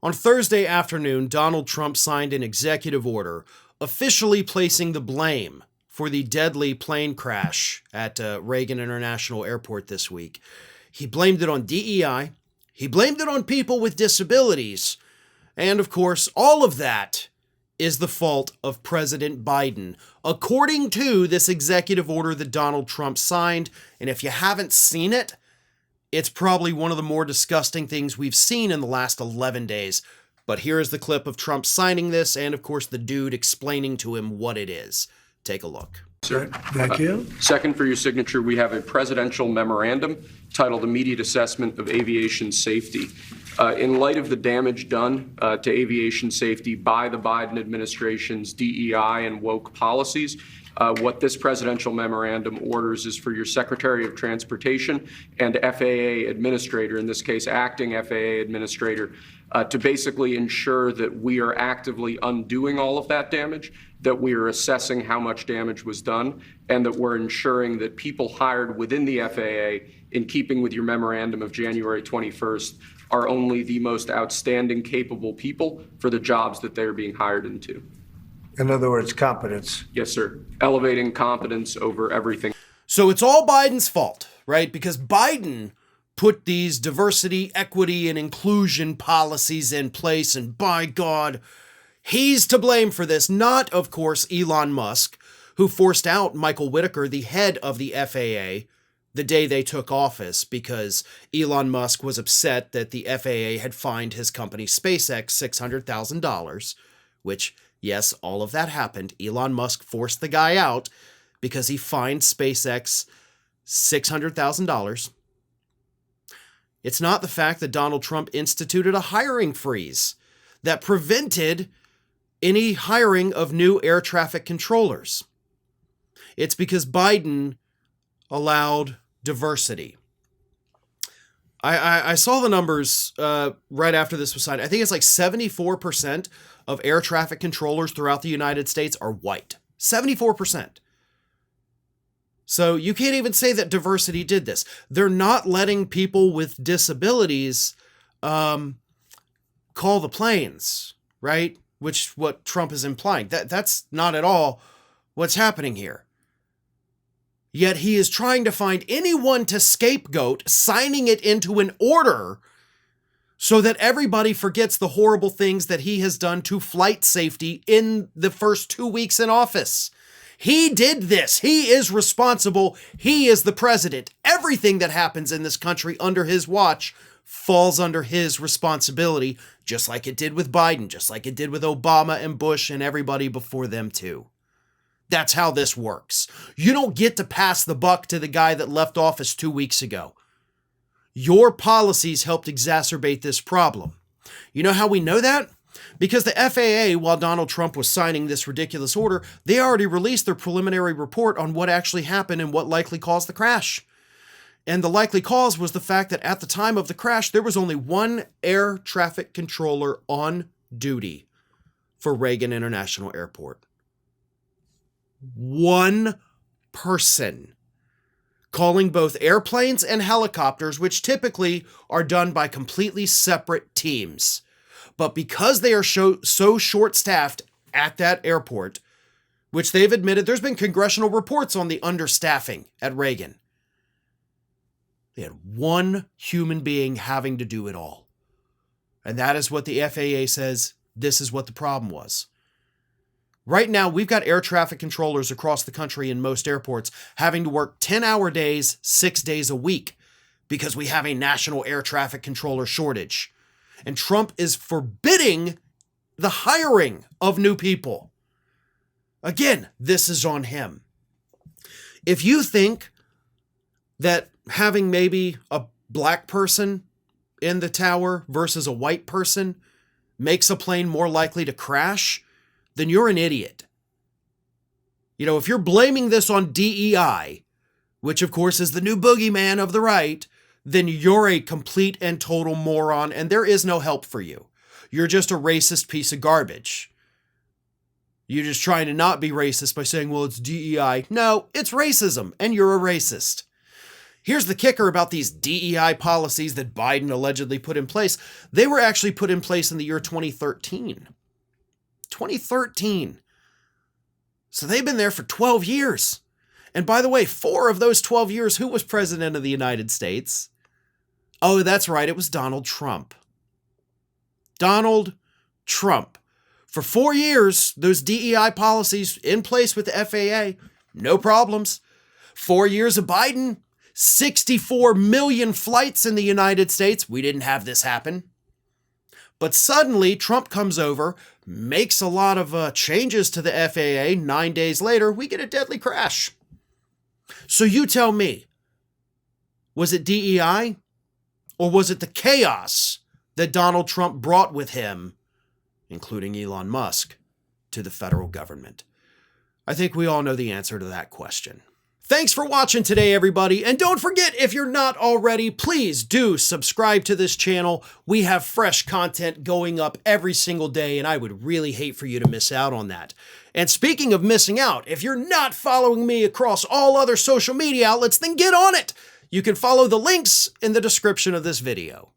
On Thursday afternoon, Donald Trump signed an executive order officially placing the blame for the deadly plane crash at Reagan International Airport this week. He blamed it on DEI. He blamed it on people with disabilities. And of course, all of that is the fault of President Biden, according to this executive order that Donald Trump signed. And if you haven't seen it, it's probably one of the more disgusting things we've seen in the last 11 days. But here is the clip of Trump signing this and, of course, the dude explaining to him what it is. Take a look. Sir, thank you. Second, for your signature, we have a presidential memorandum titled Immediate Assessment of Aviation Safety. In light of the damage done to aviation safety by the Biden administration's DEI and woke policies, what this presidential memorandum orders is for your Secretary of Transportation and FAA administrator, in this case, acting FAA administrator, to basically ensure that we are actively undoing all of that damage, that we are assessing how much damage was done, and that we're ensuring that people hired within the FAA, in keeping with your memorandum of January 21st, are only the most outstanding, capable people for the jobs that they're being hired into. In other words, competence. Yes, sir. Elevating competence over everything. So it's all Biden's fault, right? Because Biden put these diversity, equity, and inclusion policies in place, and by God, he's to blame for this. Not, of course, Elon Musk, who forced out Michael Whitaker, the head of the FAA, the day they took office, because Elon Musk was upset that the FAA had fined his company SpaceX $600,000, which, yes, all of that happened. Elon Musk forced the guy out because he fined SpaceX $600,000. It's not the fact that Donald Trump instituted a hiring freeze that prevented any hiring of new air traffic controllers. It's because Biden allowed diversity. I saw the numbers right after this was signed. I think it's like 74% of air traffic controllers throughout the United States are white. 74%. So you can't even say that diversity did this. They're not letting people with disabilities call the planes, right? Which what Trump is implying. That's not at all what's happening here. Yet he is trying to find anyone to scapegoat, signing it into an order so that everybody forgets the horrible things that he has done to flight safety in the first 2 weeks in office. He did this. He is responsible. He is the president. Everything that happens in this country under his watch falls under his responsibility, just like it did with Biden, just like it did with Obama and Bush and everybody before them too. That's how this works. You don't get to pass the buck to the guy that left office 2 weeks ago. Your policies helped exacerbate this problem. You know how we know that? Because the FAA, while Donald Trump was signing this ridiculous order, they already released their preliminary report on what actually happened and what likely caused the crash. And the likely cause was the fact that at the time of the crash, there was only one air traffic controller on duty for Reagan International Airport. One person, calling both airplanes and helicopters, which typically are done by completely separate teams. But because they are so short-staffed at that airport, which they've admitted, there's been congressional reports on the understaffing at Reagan. They had one human being having to do it all. And that is what the FAA says this is what the problem was. Right now, we've got air traffic controllers across the country in most airports having to work 10-hour days, 6 days a week, because we have a national air traffic controller shortage. And Trump is forbidding the hiring of new people. Again, this is on him. If you think that having maybe a black person in the tower versus a white person makes a plane more likely to crash, then you're an idiot. You know, if you're blaming this on DEI, which of course is the new boogeyman of the right, then you're a complete and total moron, and there is no help for you. You're just a racist piece of garbage. You're just trying to not be racist by saying, well, it's DEI. No, it's racism, and you're a racist. Here's the kicker about these DEI policies that Biden allegedly put in place. They were actually put in place in the year 2013. 2013. So they've been there for 12 years. And by the way, 4 of those 12 years, who was president of the United States? Oh, that's right. It was Donald Trump. Donald Trump. For 4 years, those DEI policies in place with the FAA, no problems. 4 years of Biden, 64 million flights in the United States. We didn't have this happen. But suddenly, Trump comes over, makes a lot of changes to the FAA. 9 days later, we get a deadly crash. So you tell me, was it DEI? Or was it the chaos that Donald Trump brought with him, including Elon Musk, to the federal government? I think we all know the answer to that question. Thanks for watching today, everybody. And don't forget, if you're not already, please do subscribe to this channel. We have fresh content going up every single day, and I would really hate for you to miss out on that. And speaking of missing out, if you're not following me across all other social media outlets, then get on it. You can follow the links in the description of this video.